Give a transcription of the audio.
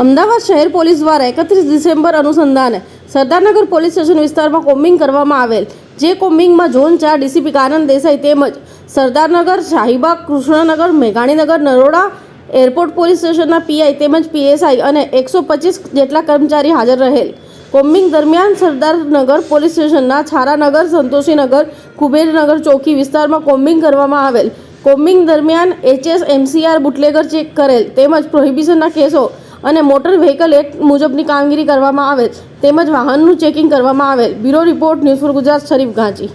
અમદાવાદ શહેર પોલીસ દ્વારા 31 ડિસેમ્બર અનુસંધાને સરદારનગર પોલીસ સ્ટેશન વિસ્તારમાં કોમ્બિંગ કરવામાં આવેલ, જે કોમ્બિંગમાં ઝોન 4 ડીસીપી કાનન દેસાઈ તેમજ સરદારનગર, શાહીબાગ, કૃષ્ણનગર, મેઘાણીનગર, નરોડા એરપોર્ટ પોલીસ સ્ટેશનના પીઆઈ તેમજ પીએસઆઈ અને 125 જેટલા કર્મચારી હાજર રહેલ. કોમ્બિંગ દરમિયાન સરદારનગર પોલીસ સ્ટેશનના છારાનગર, સંતોષીનગર, કુબેરનગર ચોકી વિસ્તારમાં કોમ્બિંગ કરવામાં આવેલ. કોમ્બિંગ દરમિયાન HSMCR બુટલેગર ચેક કરેલ તેમજ પ્રોહિબિશનના કેસો અને મોટર વ્હીકલ એક્ટ મુજબની કામગીરી કરવામાં આવેલ તેમજ વાહનનું ચેકિંગ કરવામાં આવેલ. Bureau report, news for Gujarat, Sharif Ganchi.